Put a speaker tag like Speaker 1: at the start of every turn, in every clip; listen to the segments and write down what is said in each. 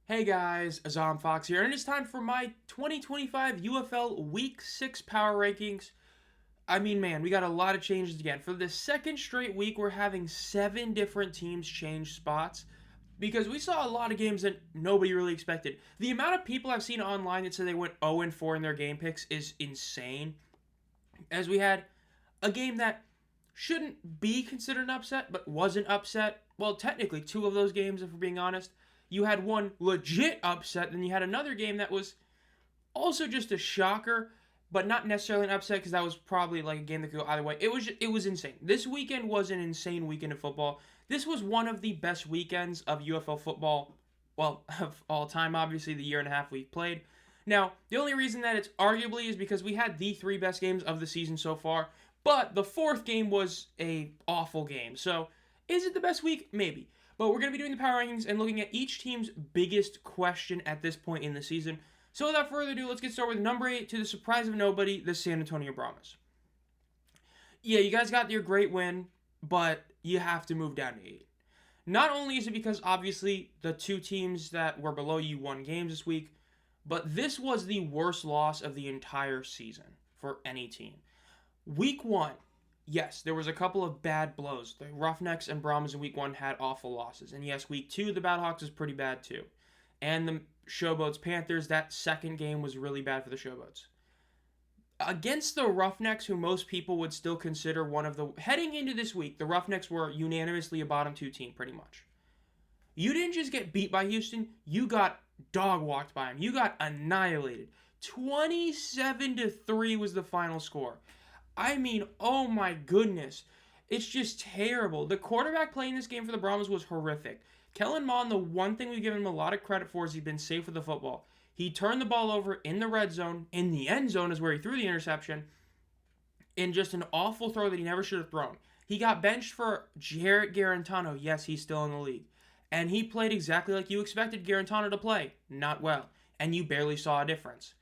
Speaker 1: Hey guys, Azam Fox here, and it's time for my 2025 UFL Week 6 Power Rankings. I mean, man, we got a lot of changes again. For the second straight week, we're having 7 different teams change spots because we saw a lot of games that nobody really expected. The amount of people I've seen online that say they went 0-4 in their game picks is insane, as we had a game that shouldn't be considered an upset, but was an upset. Well, technically, 2 of those games, if we're being honest. You had one legit upset, then you had another game that was also just a shocker, but not necessarily an upset because that was probably like a game that could go either way. It was insane. This weekend was an insane weekend of football. This was one of the best weekends of UFL football, well, of all time. Obviously, the year and a half we played. Now, the only reason that it's arguably is because we had the 3 best games of the season so far, but the 4th game was a awful game. So, is it the best week? Maybe. But we're going to be doing the power rankings and looking at each team's biggest question at this point in the season. So without further ado, let's get started with number 8, to the surprise of nobody, the San Antonio Brahmas. Yeah, you guys got your great win, but you have to move down to 8. Not only is it because obviously the 2 teams that were below you won games this week, but this was the worst loss of the entire season for any team. Week 1, yes, there was a couple of bad blows. The Roughnecks and Brahmas in week 1 had awful losses. And yes, week 2, the Battlehawks was pretty bad too. And the Showboats Panthers, that second game was really bad for the Showboats. Against the Roughnecks, who most people would still consider one of the... Heading into this week, the Roughnecks were unanimously a bottom 2 team, pretty much. You didn't just get beat by Houston, you got dog-walked by them. You got annihilated. 27-3 was the final score. I mean, oh my goodness. It's just terrible. The quarterback play in this game for the Brahmas was horrific. Kellen Mond, the one thing we give him a lot of credit for is he's been safe with the football. He turned the ball over in the red zone. In the end zone is where he threw the interception. In just an awful throw that he never should have thrown. He got benched for Jarrett Garantano. Yes, he's still in the league. And he played exactly like you expected Garantano to play. Not well. And you barely saw a difference.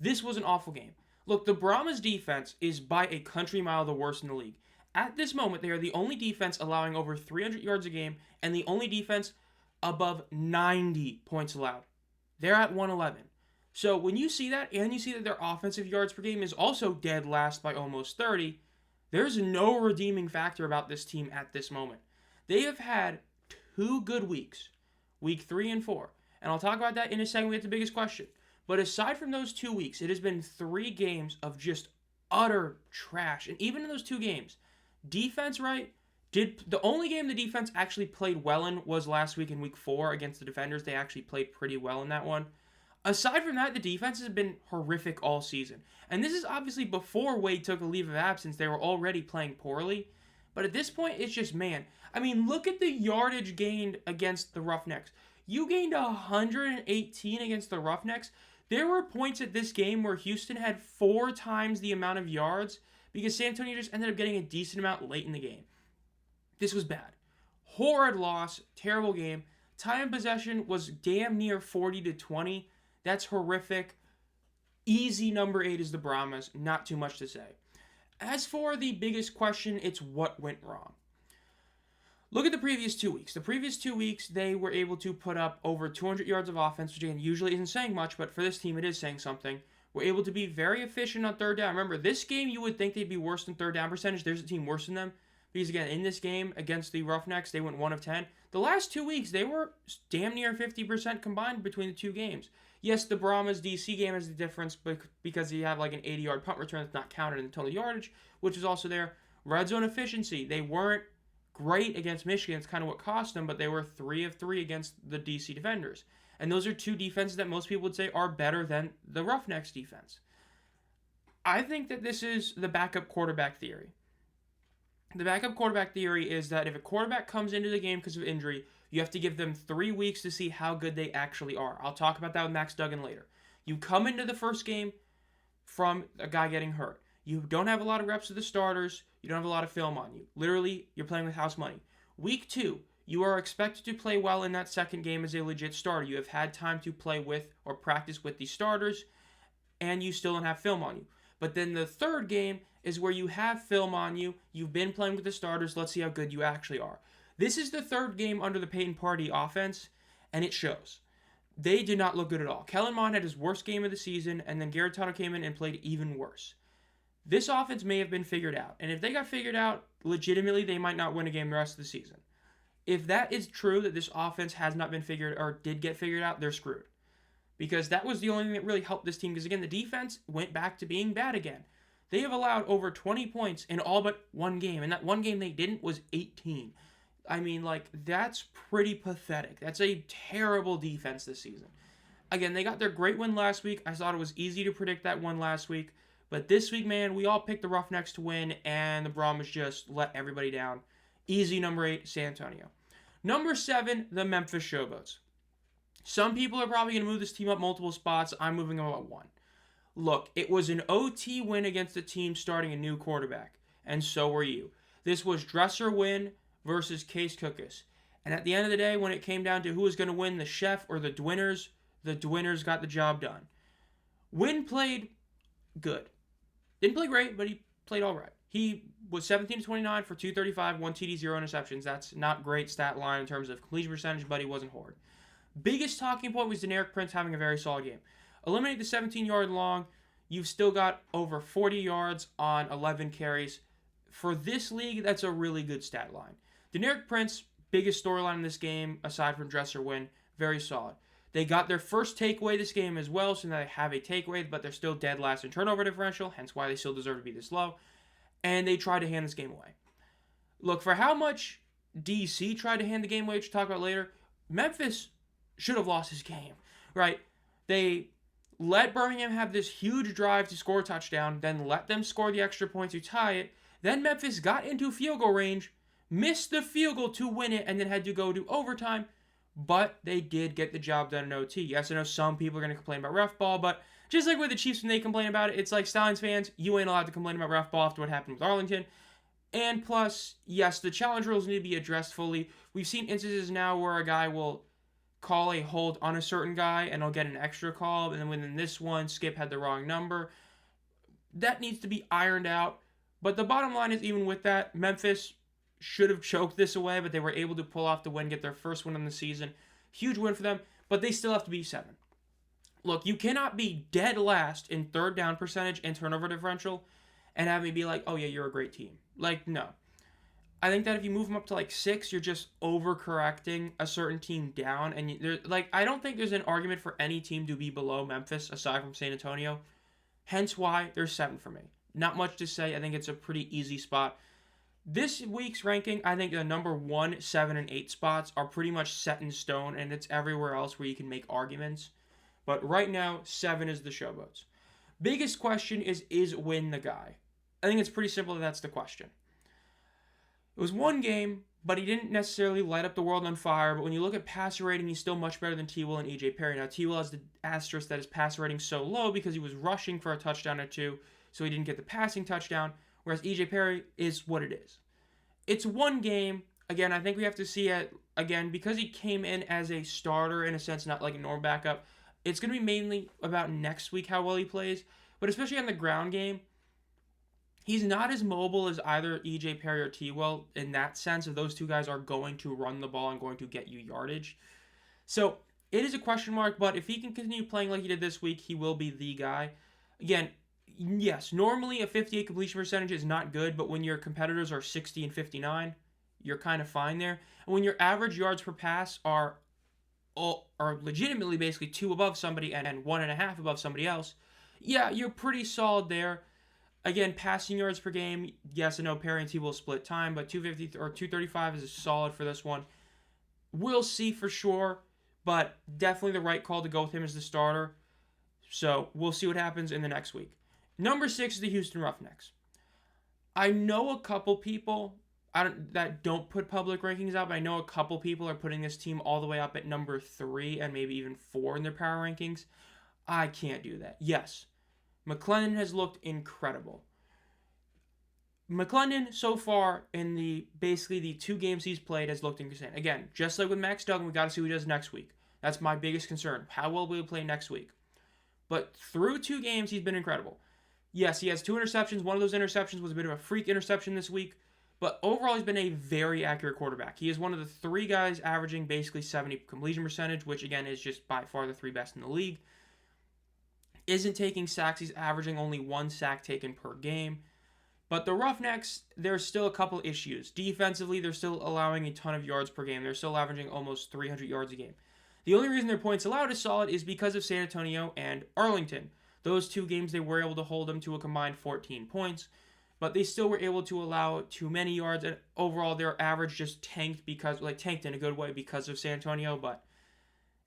Speaker 1: This was an awful game. Look, the Brahmas defense is by a country mile the worst in the league. At this moment, they are the only defense allowing over 300 yards a game and the only defense above 90 points allowed. They're at 111. So when you see that and you see that their offensive yards per game is also dead last by almost 30, there's no redeeming factor about this team at this moment. They have had 2 good weeks, week 3 and 4. And I'll talk about that in a second. We get the biggest question. But aside from those 2 weeks, it has been 3 games of just utter trash. And even in those 2 games, defense, right? The only game the defense actually played well in was last week in week 4 against the Defenders. They actually played pretty well in that one. Aside from that, the defense has been horrific all season. And this is obviously before Wade took a leave of absence. They were already playing poorly. But at this point, it's just, man. I mean, look at the yardage gained against the Roughnecks. You gained 118 against the Roughnecks. There were points at this game where Houston had 4 times the amount of yards because San Antonio just ended up getting a decent amount late in the game. This was bad. Horrid loss. Terrible game. Time possession was damn near 40-20. That's horrific. Easy number 8 is the Brahmas. Not too much to say. As for the biggest question, it's what went wrong. Look at the previous 2 weeks. The previous 2 weeks, they were able to put up over 200 yards of offense, which again usually isn't saying much, but for this team it is saying something. We're able to be very efficient on third down. Remember, this game you would think they'd be worse than third down percentage. There's a team worse than them. Because again, in this game against the Roughnecks, they went 1 of 10. The last 2 weeks, they were damn near 50% combined between the 2 games. Yes, the Brahmas DC game is the difference because you have like an 80-yard punt return that's not counted in the total yardage, which is also there. Red zone efficiency, they weren't great against Michigan. It's kind of what cost them, but they were 3 of 3 against the DC Defenders. And those are 2 defenses that most people would say are better than the Roughnecks defense. I think that this is the backup quarterback theory. The backup quarterback theory is that if a quarterback comes into the game because of injury, you have to give them 3 weeks to see how good they actually are. I'll talk about that with Max Duggan later. You come into the first game from a guy getting hurt. You don't have a lot of reps with the starters. You don't have a lot of film on you. Literally, you're playing with house money. Week 2, you are expected to play well in that second game as a legit starter. You have had time to play with or practice with the starters, and you still don't have film on you. But then the third game is where you have film on you. You've been playing with the starters. Let's see how good you actually are. This is the third game under the Peyton Party offense, and it shows. They did not look good at all. Kellen Mond had his worst game of the season, and then Garrettano came in and played even worse. This offense may have been figured out, and if they got figured out, legitimately, they might not win a game the rest of the season. If that is true, that this offense has not been figured or did get figured out, they're screwed. Because that was the only thing that really helped this team. Because again, the defense went back to being bad again. They have allowed over 20 points in all but one game, and that one game they didn't was 18. I mean, that's pretty pathetic. That's a terrible defense this season. Again, they got their great win last week. I thought it was easy to predict that one last week. But this week, man, we all picked the Roughnecks to win, and the Brahmas just let everybody down. Easy number 8, San Antonio. Number 7, the Memphis Showboats. Some people are probably going to move this team up multiple spots. I'm moving them up 1. Look, it was an OT win against a team starting a new quarterback, and so were you. This was Dresser Wynn versus Case Cookus. And at the end of the day, when it came down to who was going to win, the Chef or the Dwinners got the job done. Wynn played good. Didn't play great, but he played all right. He was 17-29 for 235, 1 TD, 0 interceptions. That's not great stat line in terms of completion percentage, but he wasn't horrid. Biggest talking point was Deneric Prince having a very solid game. Eliminate the 17-yard long. You've still got over 40 yards on 11 carries. For this league, that's a really good stat line. Deneric Prince, biggest storyline in this game, aside from Dresser Wynn, very solid. They got their first takeaway this game as well, so now they have a takeaway, but they're still dead last in turnover differential, hence why they still deserve to be this low. And they tried to hand this game away. Look, for how much DC tried to hand the game away, which we'll talk about later, Memphis should have lost his game, right? They let Birmingham have this huge drive to score a touchdown, then let them score the extra point to tie it. Then Memphis got into field goal range, missed the field goal to win it, and then had to go to overtime. But they did get the job done in OT. Yes, I know some people are going to complain about ref ball, but just like with the Chiefs when they complain about it, it's like Stallions fans, you ain't allowed to complain about ref ball after what happened with Arlington. And plus, yes, the challenge rules need to be addressed fully. We've seen instances now where a guy will call a hold on a certain guy and he'll get an extra call, and then within this one, Skip had the wrong number. That needs to be ironed out. But the bottom line is, even with that, Memphis should have choked this away, but they were able to pull off the win, get their first win of the season. Huge win for them, but they still have to be 7. Look, you cannot be dead last in third down percentage and turnover differential and have me be like, oh yeah, you're a great team. No. I think that if you move them up to 6, you're just overcorrecting a certain team down. And I don't think there's an argument for any team to be below Memphis aside from San Antonio. Hence why they're 7 for me. Not much to say. I think it's a pretty easy spot. This week's ranking, I think the number 1, 7, and 8 spots are pretty much set in stone, and it's everywhere else where you can make arguments. But right now, 7 is the Showboats. Biggest question is Wynn the guy? I think it's pretty simple that that's the question. It was one game, but he didn't necessarily light up the world on fire. But when you look at passer rating, he's still much better than T. Will and E.J. Perry. Now, T. Will has the asterisk that his passer rating so low because he was rushing for a touchdown or two, so he didn't get the passing touchdown, whereas E.J. Perry is what it is. It's one game. Again, I think we have to see it, again, because he came in as a starter, in a sense, not like a normal backup. It's going to be mainly about next week how well he plays, but especially on the ground game, he's not as mobile as either E.J. Perry or T. Will in that sense of those two guys are going to run the ball and going to get you yardage. So it is a question mark, but if he can continue playing like he did this week, he will be the guy. Again, yes, normally a 58 completion percentage is not good, but when your competitors are 60 and 59, you're kind of fine there. And when your average yards per pass are legitimately basically 2 above somebody and 1.5 above somebody else, yeah, you're pretty solid there. Again, passing yards per game, yes, I know Perry and T will split time, but 250 or 235 is solid for this one. We'll see for sure, but definitely the right call to go with him as the starter. So we'll see what happens in the next week. Number 6 is the Houston Roughnecks. I know a couple people that don't put public rankings out, but I know a couple people are putting this team all the way up at number 3 and maybe even 4 in their power rankings. I can't do that. Yes, McClendon has looked incredible. McClendon, so far, in basically the 2 games he's played, has looked insane. Again, just like with Max Duggan, we got to see what he does next week. That's my biggest concern. How well will he play next week? But through 2 games, he's been incredible. Yes, he has 2 interceptions. One of those interceptions was a bit of a freak interception this week. But overall, he's been a very accurate quarterback. He is one of the 3 guys averaging basically 70 completion percentage, which again is just by far the 3 best in the league. Isn't taking sacks. He's averaging only 1 sack taken per game. But the Roughnecks, there's still a couple issues. Defensively, they're still allowing a ton of yards per game. They're still averaging almost 300 yards a game. The only reason their points allowed is solid is because of San Antonio and Arlington. Those 2 games, they were able to hold them to a combined 14 points. But they still were able to allow too many yards, and overall their average just tanked tanked in a good way because of San Antonio. But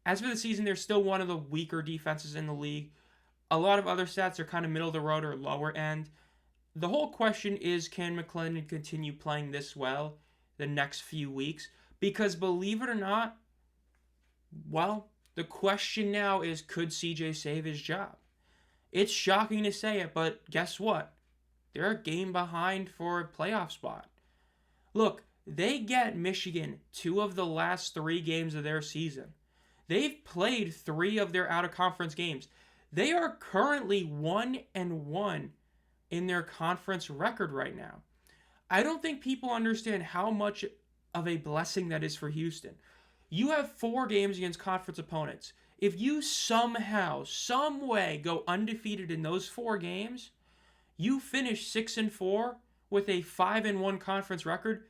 Speaker 1: as for the season, they're still one of the weaker defenses in the league. A lot of other stats are kind of middle of the road or lower end. The whole question is, can McClendon continue playing this well the next few weeks? Because believe it or not, well, the question now is, could CJ save his job? It's shocking to say it, but guess what? They're a game behind for a playoff spot. Look, they get Michigan 2 of the last 3 games of their season. They've played 3 of their out-of-conference games. They are currently 1-1 in their conference record right now. I don't think people understand how much of a blessing that is for Houston. You have 4 games against conference opponents. If you somehow, some way go undefeated in those 4 games, you finish 6-4 with a 5-1 conference record,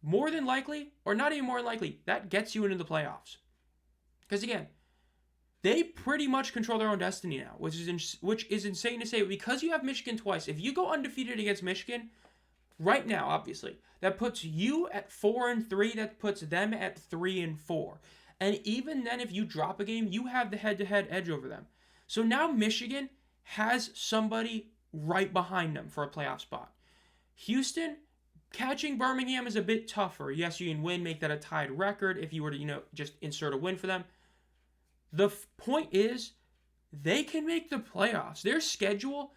Speaker 1: more than likely, or not even more than likely, that gets you into the playoffs. Because again, they pretty much control their own destiny now, which is insane to say. Because you have Michigan twice, if you go undefeated against Michigan, right now, obviously, that puts you at 4-3, that puts them at 3-4. And even then, if you drop a game, you have the head-to-head edge over them. So now Michigan has somebody right behind them for a playoff spot. Houston, catching Birmingham is a bit tougher. Yes, you can win, make that a tied record if you were to, just insert a win for them. The point is, they can make the playoffs. Their schedule,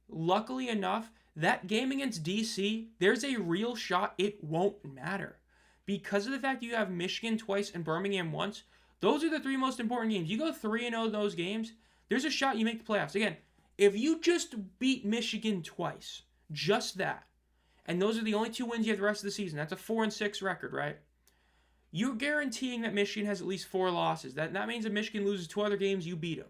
Speaker 1: luckily enough, that game against DC, there's a real shot it won't matter. Because of the fact that you have Michigan twice and Birmingham once, those are the 3 most important games. You go 3-0 in those games, there's a shot you make the playoffs. Again, if you just beat Michigan twice, just that, and those are the only 2 wins you have the rest of the season, that's a 4-6 record, right? You're guaranteeing that Michigan has at least 4 losses. That means if Michigan loses 2 other games, you beat them.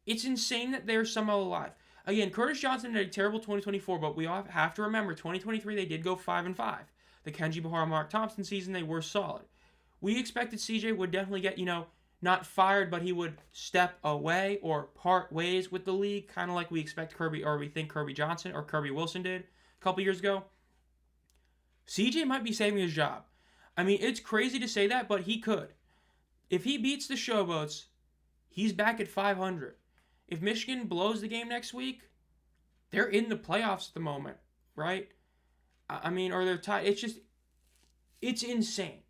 Speaker 1: It's insane that they're somehow alive. Again, Curtis Johnson had a terrible 2024, but we all have to remember, 2023, they did go 5-5. The Kenji Bahar, Mark Thompson season, they were solid. We expected CJ would definitely get, not fired, but he would step away or part ways with the league, kind of like we think Kirby Johnson or Kirby Wilson did a couple years ago. CJ might be saving his job. I mean, it's crazy to say that, but he could. If he beats the Showboats, he's back at 500. If Michigan blows the game next week, they're in the playoffs at the moment, right? Or they're tied. It's insane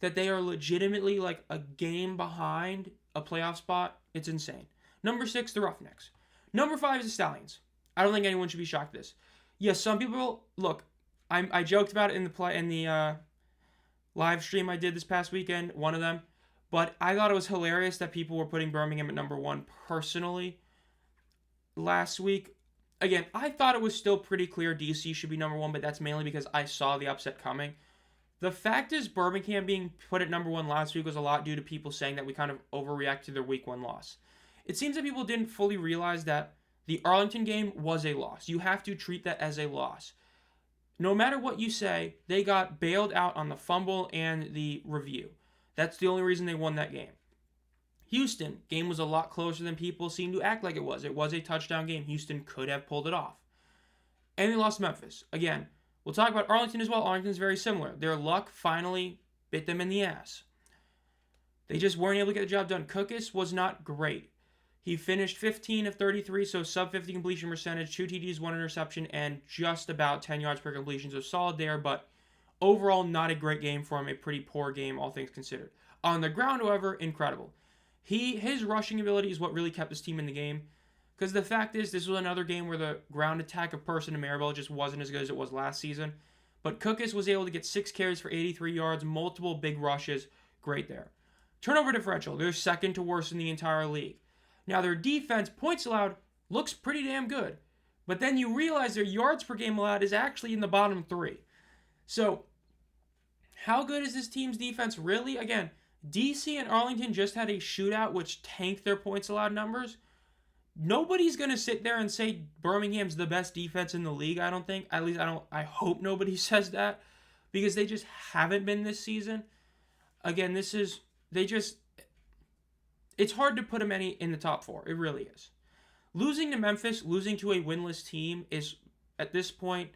Speaker 1: that they are legitimately like a game behind a playoff spot. It's insane. Number 6, the Roughnecks. Number 5 is the Stallions. I don't think anyone should be shocked at this. Yes, some people look. I joked about it in the live stream I did this past weekend. One of them, but I thought it was hilarious that people were putting Birmingham at number 1 personally last week. Again, I thought it was still pretty clear DC should be number 1, but that's mainly because I saw the upset coming. The fact is, Birmingham being put at number 1 last week was a lot due to people saying that we kind of overreact to their week 1 loss. It seems that people didn't fully realize that the Arlington game was a loss. You have to treat that as a loss. No matter what you say, they got bailed out on the fumble and the review. That's the only reason they won that game. Houston, game was a lot closer than people seem to act like it was. It was a touchdown game. Houston could have pulled it off. And they lost Memphis. Again, we'll talk about Arlington as well. Arlington's very similar. Their luck finally bit them in the ass. They just weren't able to get the job done. Cookus was not great. He finished 15 of 33, so sub-50 completion percentage, 2 TDs, 1 interception, and just about 10 yards per completion. So solid there, but overall not a great game for him. A pretty poor game, all things considered. On the ground, however, incredible. His rushing ability is what really kept his team in the game. Because the fact is, this was another game where the ground attack of Person and Maribel just wasn't as good as it was last season. But Cookus was able to get 6 carries for 83 yards, multiple big rushes. Great there. Turnover differential, they're second to worst in the entire league. Now, their defense, points allowed, looks pretty damn good. But then you realize their yards per game allowed is actually in the bottom 3. So, how good is this team's defense really? Again, DC and Arlington just had a shootout which tanked their points allowed numbers. Nobody's going to sit there and say Birmingham's the best defense in the league, I don't think. At least I hope nobody says that because they just haven't been this season. Again, it's hard to put them any in the top 4. It really is. Losing to Memphis, losing to a winless team is at this point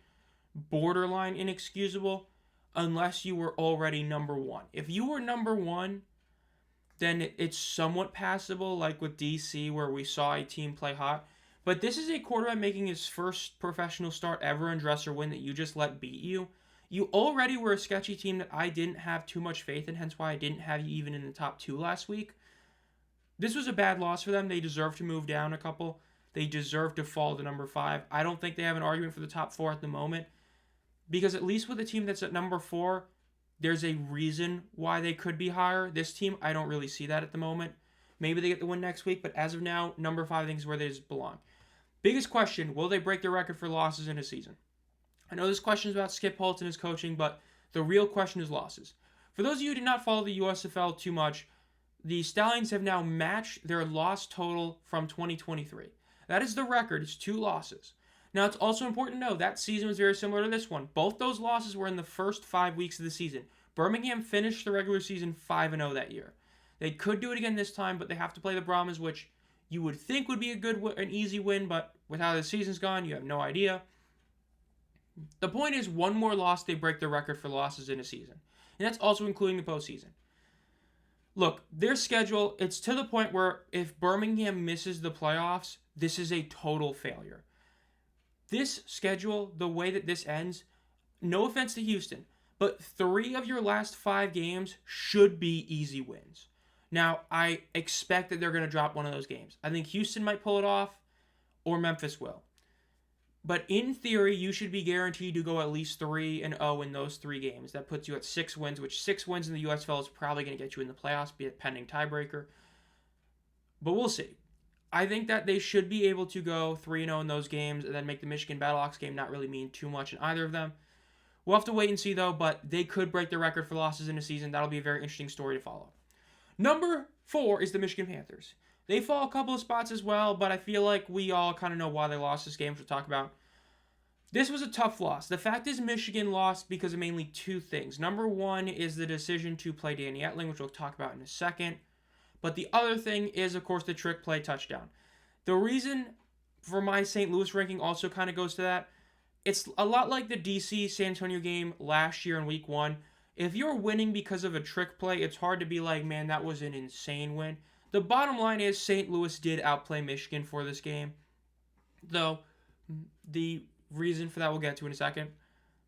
Speaker 1: borderline inexcusable unless you were already number 1. If you were number 1, then it's somewhat passable, like with DC, where we saw a team play hot. But this is a quarterback making his first professional start ever in dress or win that you just let beat you. You already were a sketchy team that I didn't have too much faith in, hence why I didn't have you even in the top 2 last week. This was a bad loss for them. They deserve to move down a couple. They deserve to fall to number 5. I don't think they have an argument for the top 4 at the moment, because at least with a team that's at number 4, there's a reason why they could be higher. This team, I don't really see that at the moment. Maybe they get the win next week, but as of now, number 5 I think is where they belong. Biggest question, will they break their record for losses in a season? I know this question is about Skip Holtz and his coaching, but the real question is losses. For those of you who did not follow the USFL too much, the Stallions have now matched their loss total from 2023. That is the record. It's 2 losses. Now, it's also important to know that season was very similar to this one. Both those losses were in the first 5 weeks of the season. Birmingham finished the regular season 5-0 that year. They could do it again this time, but they have to play the Brahmas, which you would think would be an easy win, but with how the season's gone, you have no idea. The point is, one more loss, they break the record for losses in a season. And that's also including the postseason. Look, their schedule, it's to the point where if Birmingham misses the playoffs, this is a total failure. This schedule, the way that this ends, no offense to Houston, but 3 of your last 5 games should be easy wins. Now, I expect that they're going to drop one of those games. I think Houston might pull it off, or Memphis will. But in theory, you should be guaranteed to go at least 3-0 in those 3 games. That puts you at 6 wins, which 6 wins in the USFL is probably going to get you in the playoffs, be it pending tiebreaker. But we'll see. I think that they should be able to go 3-0 in those games and then make the Michigan Battlehawks game not really mean too much in either of them. We'll have to wait and see, though, but they could break the record for losses in a season. That'll be a very interesting story to follow. Number 4 is the Michigan Panthers. They fall a couple of spots as well, but I feel like we all kind of know why they lost this game, which we'll talk about. This was a tough loss. The fact is Michigan lost because of mainly 2 things. Number 1 is the decision to play Danny Etling, which we'll talk about in a second. But the other thing is, of course, the trick play touchdown. The reason for my St. Louis ranking also kind of goes to that. It's a lot like the DC San Antonio game last year in week 1. If you're winning because of a trick play, it's hard to be like, man, that was an insane win. The bottom line is St. Louis did outplay Michigan for this game. Though, the reason for that we'll get to in a second.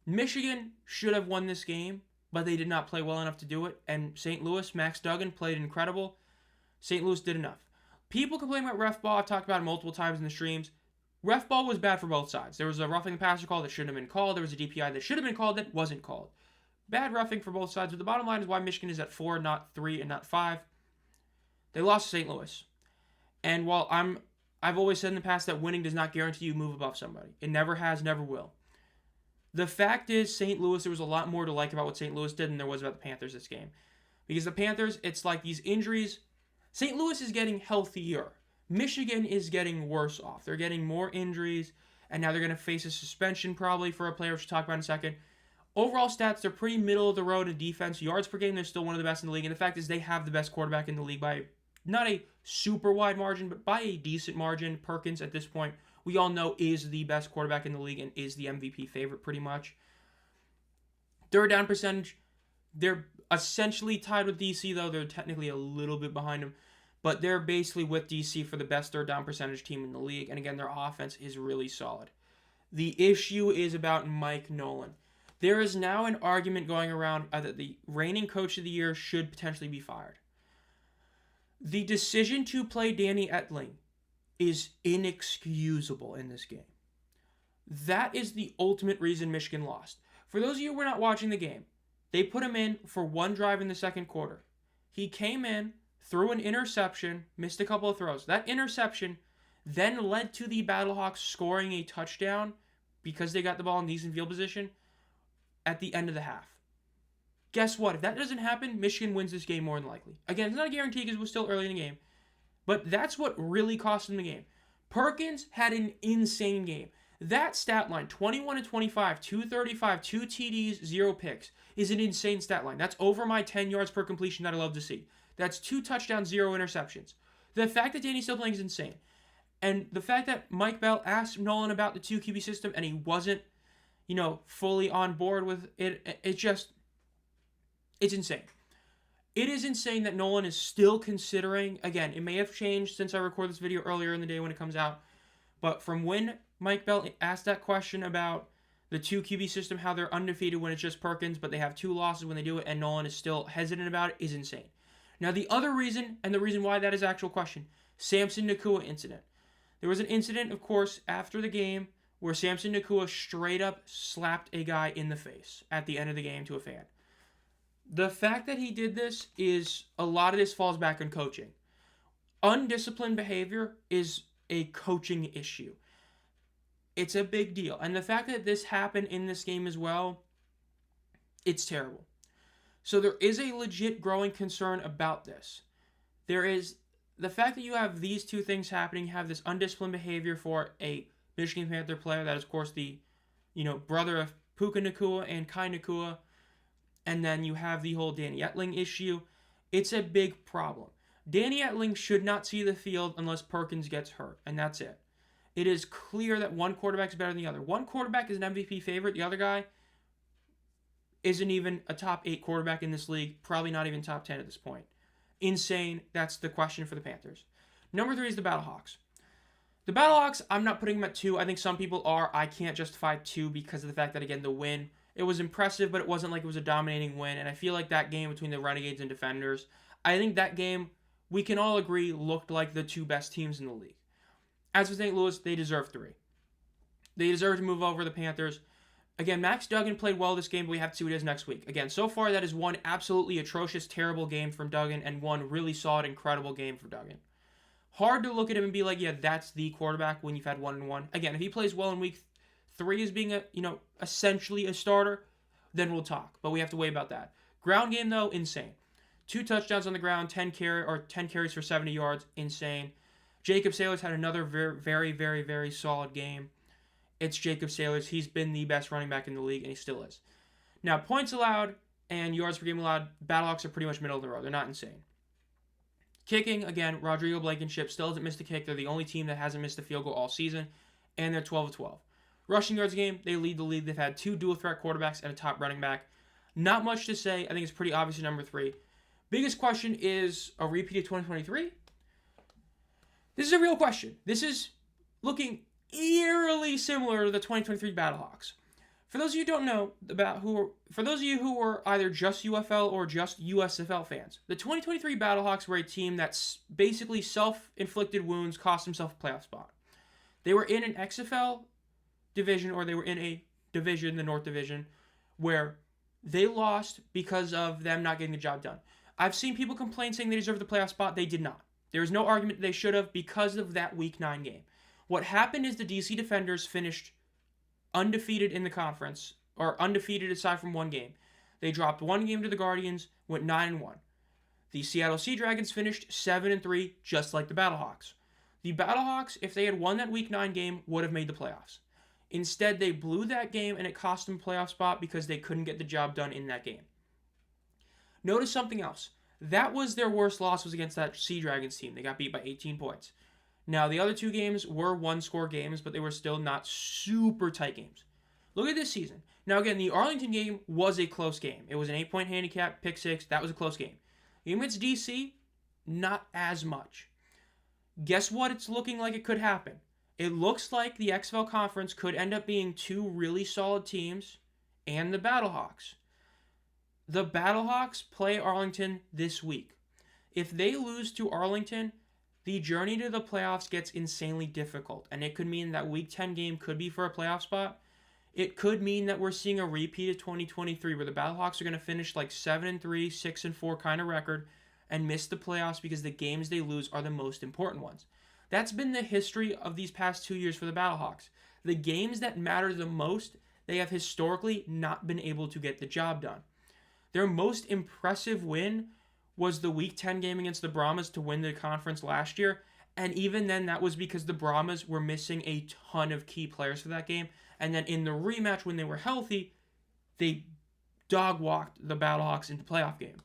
Speaker 1: Michigan should have won this game, but they did not play well enough to do it. And St. Louis, Max Duggan, played incredible. St. Louis did enough. People complain about ref ball. I've talked about it multiple times in the streams. Ref ball was bad for both sides. There was a roughing the passer call that shouldn't have been called. There was a DPI that should have been called that wasn't called. Bad roughing for both sides. But the bottom line is why Michigan is at 4, not 3, and not 5. They lost to St. Louis. And while I've always said in the past that winning does not guarantee you move above somebody. It never has, never will. The fact is, St. Louis, there was a lot more to like about what St. Louis did than there was about the Panthers this game. Because the Panthers, it's like these injuries. St. Louis is getting healthier. Michigan is getting worse off. They're getting more injuries, and now they're going to face a suspension probably for a player, which we'll talk about in a second. Overall stats, they're pretty middle of the road in defense. Yards per game, they're still one of the best in the league. And the fact is they have the best quarterback in the league by not a super wide margin, but by a decent margin. Perkins, at this point, we all know is the best quarterback in the league and is the MVP favorite pretty much. Third down percentage, they're essentially tied with DC, though. They're technically a little bit behind them. But they're basically with DC for the best third down percentage team in the league. And again, their offense is really solid. The issue is about Mike Nolan. There is now an argument going around that the reigning coach of the year should potentially be fired. The decision to play Danny Etling is inexcusable in this game. That is the ultimate reason Michigan lost. For those of you who were not watching the game, they put him in for one drive in the second quarter. He came in, threw an interception, missed a couple of throws. That interception then led to the Battlehawks scoring a touchdown because they got the ball in decent field position. at the end of the half. Guess what? If that doesn't happen, Michigan wins this game more than likely. Again, it's not a guarantee because it was still early in the game. But that's what really cost them the game. Perkins had an insane game. That stat line, 21 and 25, 235, 2 TDs, 0 picks, is an insane stat line. That's over my 10 yards per completion that I love to see. That's 2 touchdowns, 0 interceptions. The fact that Danny's still playing is insane. And the fact that Mike Bell asked Nolan about the 2 QB system and he wasn't, fully on board with it, it's insane. It is insane that Nolan is still considering, again, it may have changed since I recorded this video earlier in the day when it comes out, but from when Mike Bell asked that question about the 2 QB system, how they're undefeated when it's just Perkins, but they have 2 losses when they do it, and Nolan is still hesitant about it, is insane. Now, the other reason, and the reason why that is actual question, Samson Nacua incident. There was an incident, of course, after the game where Samson Nacua straight up slapped a guy in the face at the end of the game to a fan. The fact that he did this is, a lot of this falls back on coaching. Undisciplined behavior is a coaching issue. It's a big deal. And the fact that this happened in this game as well, it's terrible. So there is a legit growing concern about this. There is the fact that you have these 2 things happening, have this undisciplined behavior for a Michigan Panther player that is, of course, the, brother of Puka Nacua and Kai Nacua. And then you have the whole Danny Etling issue. It's a big problem. Danny Etling should not see the field unless Perkins gets hurt, and that's it. It is clear that one quarterback is better than the other. One quarterback is an MVP favorite. The other guy isn't even a top 8 quarterback in this league. Probably not even top 10 at this point. Insane. That's the question for the Panthers. Number 3 is the Battlehawks. The Battlehawks, I'm not putting them at 2. I think some people are. I can't justify 2 because of the fact that, again, the win. It was impressive, but it wasn't like it was a dominating win. And I feel like that game between the Renegades and Defenders, I think that game, we can all agree, looked like the 2 best teams in the league. As for St. Louis, they deserve 3. They deserve to move over the Panthers. Again, Max Duggan played well this game, but we have to see what it is next week. Again, so far that is one absolutely atrocious, terrible game from Duggan and one really solid, incredible game for Duggan. Hard to look at him and be like, yeah, that's the quarterback when you've had 1-1. Again, if he plays well in week 3 as being essentially a starter, then we'll talk. But we have to wait about that. Ground game, though, insane. 2 touchdowns on the ground, 10 carries for 70 yards, insane. Jacob Saylors had another very, very, very, very solid game. It's Jacob Saylors. He's been the best running back in the league, and he still is. Now, points allowed and yards per game allowed, Battlehawks are pretty much middle of the road. They're not insane. Kicking, again, Rodrigo Blankenship still hasn't missed a kick. They're the only team that hasn't missed a field goal all season, and they're 12-12. Rushing yards game, they lead the league. They've had 2 dual-threat quarterbacks and a top running back. Not much to say. I think it's pretty obvious at number 3. Biggest question is a repeat of 2023? This is a real question. This is looking eerily similar to the 2023 Battlehawks. For those of you who don't know for those of you who are either just UFL or just USFL fans, the 2023 Battlehawks were a team that's basically self-inflicted wounds cost themselves a playoff spot. They were in an XFL division, or they were in a division, the North Division, where they lost because of them not getting the job done. I've seen people complain saying they deserve the playoff spot. They did not. There is no argument they should have because of that Week 9 game. What happened is the DC Defenders finished undefeated in the conference, or undefeated aside from 1 game. They dropped 1 game to the Guardians, went 9-1. The Seattle Sea Dragons finished 7-3, just like the Battlehawks. The Battlehawks, if they had won that Week 9 game, would have made the playoffs. Instead, they blew that game, and it cost them a playoff spot because they couldn't get the job done in that game. Notice something else. That was their worst loss, was against that Sea Dragons team. They got beat by 18 points. Now, the other 2 games were 1-score games, but they were still not super tight games. Look at this season. Now, again, the Arlington game was a close game. It was an 8-point handicap, pick 6. That was a close game. Game against DC, not as much. Guess what? It's looking like it could happen. It looks like the XFL Conference could end up being 2 really solid teams and the Battlehawks. The Battlehawks play Arlington this week. If they lose to Arlington, the journey to the playoffs gets insanely difficult, and it could mean that Week 10 game could be for a playoff spot. It could mean that we're seeing a repeat of 2023 where the Battlehawks are going to finish like 7-3, 6-4 kind of record and miss the playoffs because the games they lose are the most important ones. That's been the history of these past 2 years for the Battlehawks. The games that matter the most, they have historically not been able to get the job done. Their most impressive win was the Week 10 game against the Brahmas to win the conference last year, and even then that was because the Brahmas were missing a ton of key players for that game, and then in the rematch when they were healthy, they dog-walked the Battlehawks into playoff game.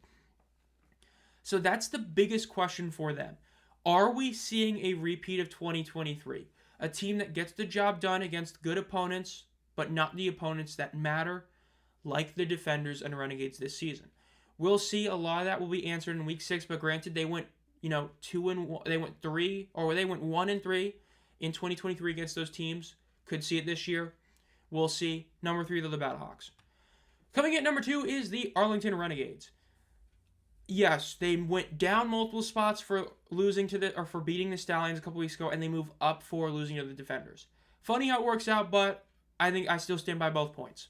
Speaker 1: So that's the biggest question for them. Are we seeing a repeat of 2023? A team that gets the job done against good opponents, but not the opponents that matter, like the Defenders and Renegades this season. We'll see. A lot of that will be answered in Week 6, but granted, they went 2-1, they went 3, or they went 1-3 in 2023 against those teams. Could see it this year. We'll see. Number 3, the Battlehawks. Coming at number 2 is the Arlington Renegades. Yes, they went down multiple spots for beating the Stallions a couple weeks ago, and they move up for losing to the Defenders. Funny how it works out, but I think I still stand by both points.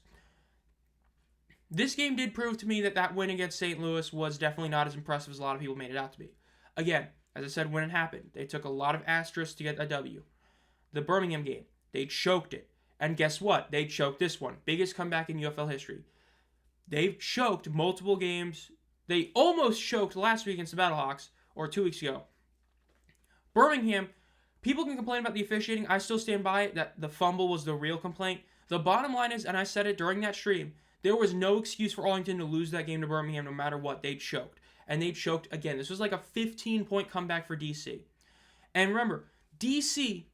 Speaker 1: This game did prove to me that win against St. Louis was definitely not as impressive as a lot of people made it out to be. Again, as I said, when it happened, they took a lot of asterisks to get a W. The Birmingham game, they choked it. And guess what? They choked this one. Biggest comeback in UFL history. They've choked multiple games. They almost choked last week against the Battlehawks, or 2 weeks ago. Birmingham, people can complain about the officiating. I still stand by it that the fumble was the real complaint. The bottom line is, and I said it during that stream, there was no excuse for Arlington to lose that game to Birmingham no matter what. They choked. And they choked again. This was like a 15-point comeback for DC. And remember, DC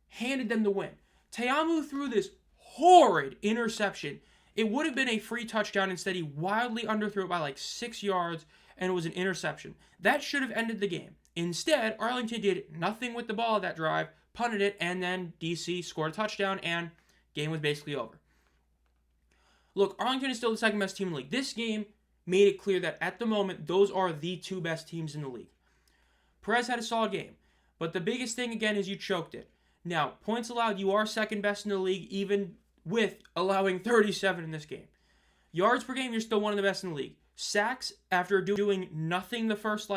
Speaker 1: handed them the win. Teamu threw this horrid interception. It would have been a free touchdown. Instead, he wildly underthrew it by like 6 yards, and it was an interception. That should have ended the game. Instead, Arlington did nothing with the ball that drive, punted it, and then DC scored a touchdown, and game was basically over. Look, Arlington is still the second best team in the league. This game made it clear that at the moment, those are the 2 best teams in the league. Perez had a solid game, but the biggest thing, again, is you choked it. Now, points allowed, you are second best in the league, even with allowing 37 in this game. Yards per game, you're still one of the best in the league. Sacks, after doing nothing the first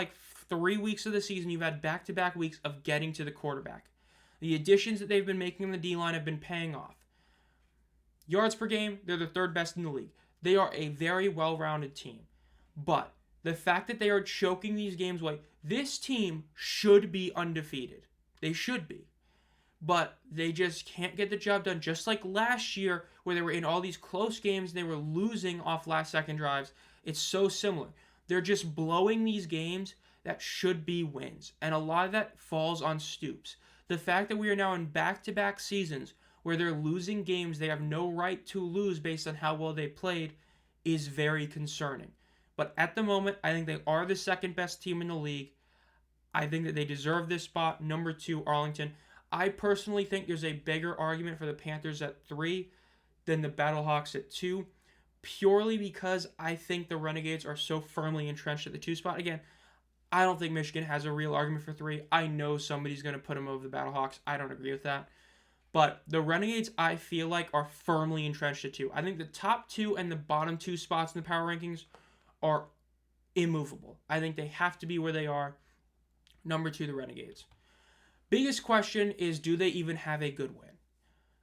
Speaker 1: 3 weeks of the season, you've had back-to-back weeks of getting to the quarterback. The additions that they've been making in the D-line have been paying off. Yards per game, they're the 3rd best in the league. They are a very well-rounded team. But the fact that they are choking these games away, this team should be undefeated. They should be. But they just can't get the job done. Just like last year where they were in all these close games and they were losing off last-second drives. It's so similar. They're just blowing these games that should be wins. And a lot of that falls on Stoops. The fact that we are now in back-to-back seasons where they're losing games they have no right to lose based on how well they played is very concerning. But at the moment, I think they are the second best team in the league. I think that they deserve this spot. Number 2, Arlington. I personally think there's a bigger argument for the Panthers at 3 than the Battlehawks at 2, purely because I think the Renegades are so firmly entrenched at the 2 spot. Again, I don't think Michigan has a real argument for 3. I know somebody's going to put them over the Battlehawks. I don't agree with that. But the Renegades, I feel like, are firmly entrenched at 2. I think the top 2 and the bottom 2 spots in the power rankings are immovable. I think they have to be where they are. Number 2, the Renegades. Biggest question is, do they even have a good win?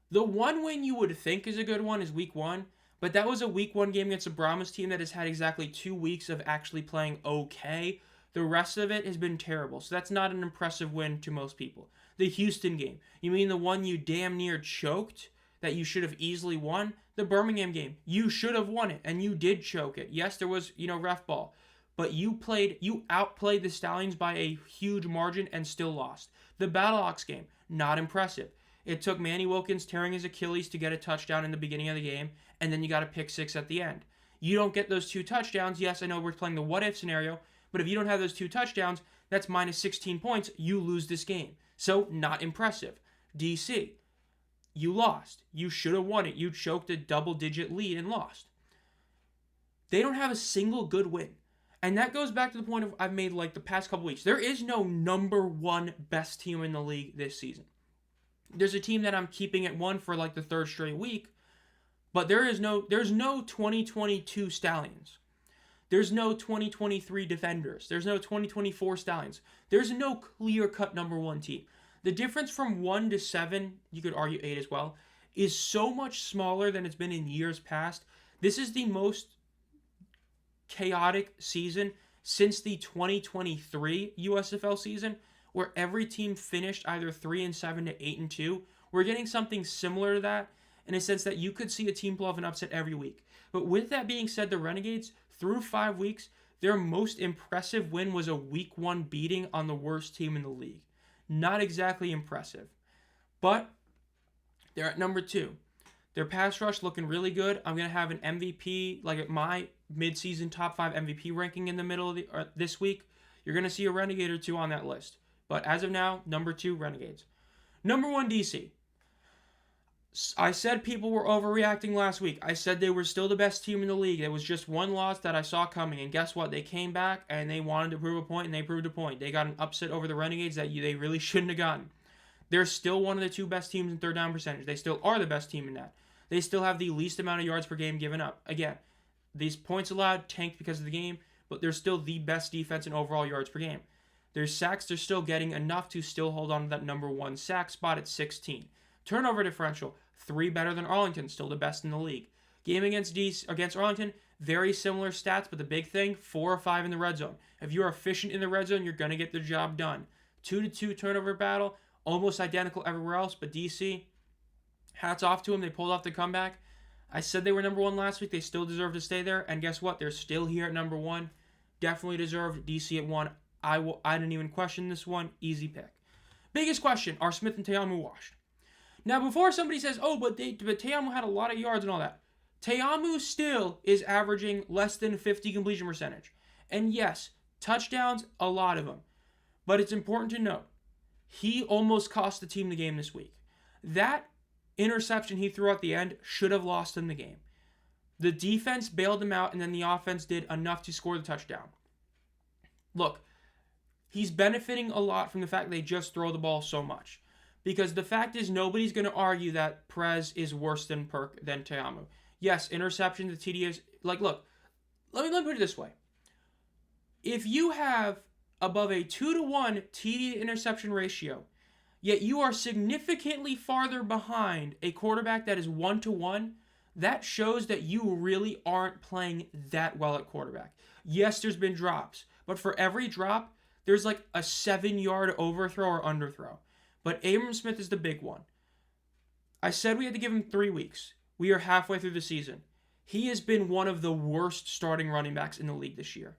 Speaker 1: The one win you would think is a good one is Week 1, but that was a Week 1 game against a Brahmas team that has had exactly 2 weeks of actually playing okay. The rest of it has been terrible, so that's not an impressive win to most people. The Houston game. You mean the one you damn near choked that you should have easily won? The Birmingham game. You should have won it, and you did choke it. Yes, there was, ref ball. But you outplayed the Stallions by a huge margin and still lost. The Battlehawks game. Not impressive. It took Manny Wilkins tearing his Achilles to get a touchdown in the beginning of the game, and then you got a pick 6 at the end. You don't get those 2 touchdowns. Yes, I know we're playing the what-if scenario, but if you don't have those 2 touchdowns, that's minus 16 points. You lose this game. So, not impressive. DC, you lost. You should have won it. You choked a double-digit lead and lost. They don't have a single good win. And that goes back to the point I've made the past couple weeks. There is no number 1 best team in the league this season. There's a team that I'm keeping at 1 for the 3rd straight week, but there's no 2022 Stallions. There's no 2023 Defenders. There's no 2024 Stallions. There's no clear-cut number 1 team. The difference from 1 to 7, you could argue 8 as well, is so much smaller than it's been in years past. This is the most chaotic season since the 2023 USFL season, where every team finished either 3-7 to 8-2. We're getting something similar to that in a sense that you could see a team pull off an upset every week. But with that being said, the Renegades, through 5 weeks, their most impressive win was a week 1 beating on the worst team in the league. Not exactly impressive. But they're at number 2. Their pass rush looking really good. I'm going to have an MVP, like my midseason top 5 MVP ranking in the middle of this week. You're going to see a Renegade or 2 on that list. But as of now, number 2, Renegades. Number 1, DC. I said people were overreacting last week. I said they were still the best team in the league. There was just one loss that I saw coming. And guess what? They came back and they wanted to prove a point, and they proved a point. They got an upset over the Renegades that they really shouldn't have gotten. They're still one of the 2 best teams in third down percentage. They still are the best team in that. They still have the least amount of yards per game given up. Again, these points allowed tanked because of the game, but they're still the best defense in overall yards per game. Their sacks, they're still getting enough to still hold on to that number 1 sack spot at 16. Turnover differential, 3 better than Arlington, still the best in the league. Game against Arlington, very similar stats, but the big thing, 4 or 5 in the red zone. If you're efficient in the red zone, you're going to get the job done. 2-2 turnover battle, almost identical everywhere else, but DC, hats off to them. They pulled off the comeback. I said they were number 1 last week. They still deserve to stay there, and guess what? They're still here at number 1. Definitely deserved. DC at 1. I didn't even question this one. Easy pick. Biggest question, are Smith and Te'amu washed? Now, before somebody says, oh, but Te'amu had a lot of yards and all that, Te'amu still is averaging less than 50 completion percentage. And yes, touchdowns, a lot of them. But it's important to note, he almost cost the team the game this week. That interception he threw at the end should have lost him the game. The defense bailed him out, and then the offense did enough to score the touchdown. Look, he's benefiting a lot from the fact they just throw the ball so much. Because the fact is, nobody's going to argue that Perez is worse than Te'amu. Yes, interceptions, the TDs. Like, look, let me put it this way. If you have above a 2-to-1 TD to interception ratio, yet you are significantly farther behind a quarterback that is 1-to-1, that shows that you really aren't playing that well at quarterback. Yes, there's been drops, but for every drop, there's like a 7-yard overthrow or underthrow. But Abram Smith is the big one. I said we had to give him 3 weeks. We are halfway through the season. He has been one of the worst starting running backs in the league this year.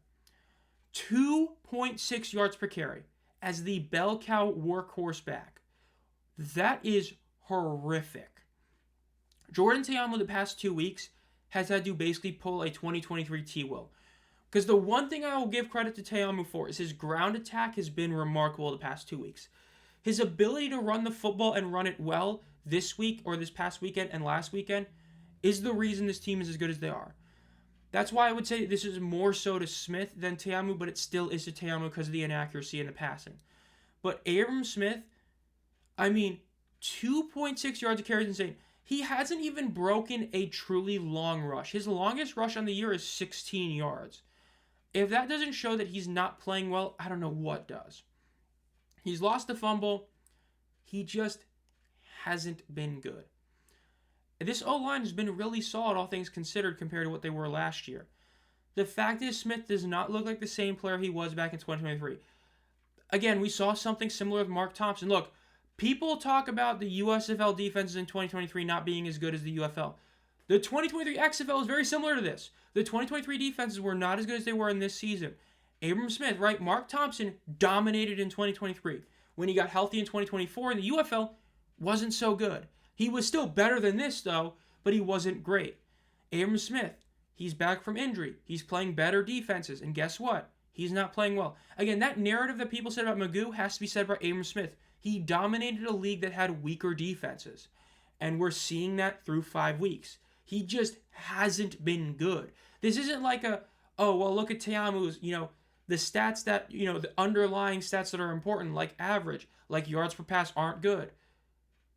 Speaker 1: 2.6 yards per carry as the bell cow workhorse back. That is horrific. Jordan Te'amu the past 2 weeks has had to basically pull a 2023 T-Will. Because the one thing I will give credit to Te'amu for is his ground attack has been remarkable the past 2 weeks. His ability to run the football and run it well this week or this past weekend and last weekend is the reason this team is as good as they are. That's why I would say this is more so to Smith than Te'amu, but it still is to Te'amu because of the inaccuracy in the passing. But Abram Smith, 2.6 yards of carry is insane. He hasn't even broken a truly long rush. His longest rush on the year is 16 yards. If that doesn't show that he's not playing well, I don't know what does. He's lost the fumble. He just hasn't been good. This O-line has been really solid, all things considered, compared to what they were last year. The fact is, Smith does not look like the same player he was back in 2023. Again, we saw something similar with Mark Thompson. Look, people talk about the USFL defenses in 2023 not being as good as the UFL. The 2023 XFL is very similar to this. The 2023 defenses were not as good as they were in this season. Abram Smith, right? Mark Thompson dominated in 2023. When he got healthy in 2024 in the UFL, wasn't so good. He was still better than this, though, but he wasn't great. Abram Smith, he's back from injury. He's playing better defenses, and guess what? He's not playing well. Again, that narrative that people said about Magoo has to be said about Abram Smith. He dominated a league that had weaker defenses, and we're seeing that through 5 weeks. He just hasn't been good. This isn't like look at Te'amu's, the stats that, the underlying stats that are important, like average, like yards per pass aren't good.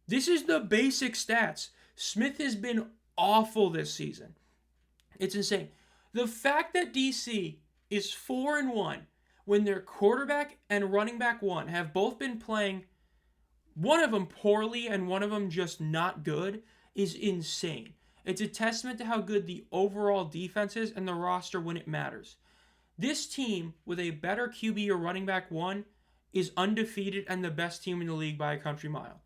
Speaker 1: This is the basic stats. Smith has been awful this season. It's insane. The fact that DC is 4-1 when their quarterback and running back one have both been playing, one of them poorly and one of them just not good, is insane. It's a testament to how good the overall defense is and the roster when it matters. This team with a better QB or running back one is undefeated and the best team in the league by a country mile.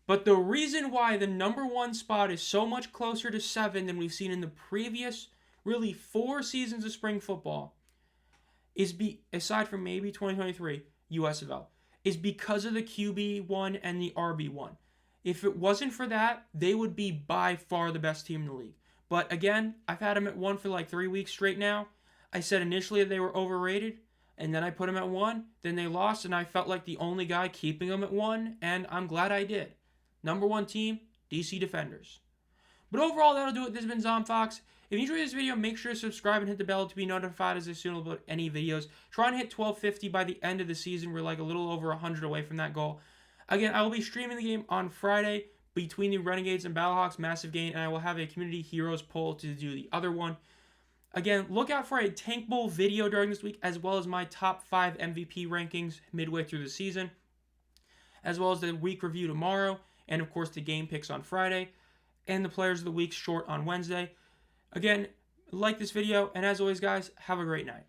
Speaker 1: But the reason why the number one spot is so much closer to 7 than we've seen in the previous, really 4 seasons of spring football, aside from maybe 2023 USFL, is because of the QB1 and the RB1. If it wasn't for that, they would be by far the best team in the league. But again, I've had them at 1 for like 3 weeks straight now. I said initially that they were overrated, and then I put them at 1. Then they lost, and I felt like the only guy keeping them at 1, and I'm glad I did. Number 1 team, DC Defenders. But overall, that'll do it. This has been ZomFox. If you enjoyed this video, make sure to subscribe and hit the bell to be notified as soon as I upload any videos. Try and hit 1250 by the end of the season. We're like a little over 100 away from that goal. Again, I will be streaming the game on Friday between the Renegades and Battlehawks, massive game, and I will have a Community Heroes poll to do the other one. Again, look out for a Tank Bowl video during this week, as well as my top 5 MVP rankings midway through the season, as well as the week review tomorrow, and of course the game picks on Friday, and the Players of the Week short on Wednesday. Again, like this video, and as always, guys, have a great night.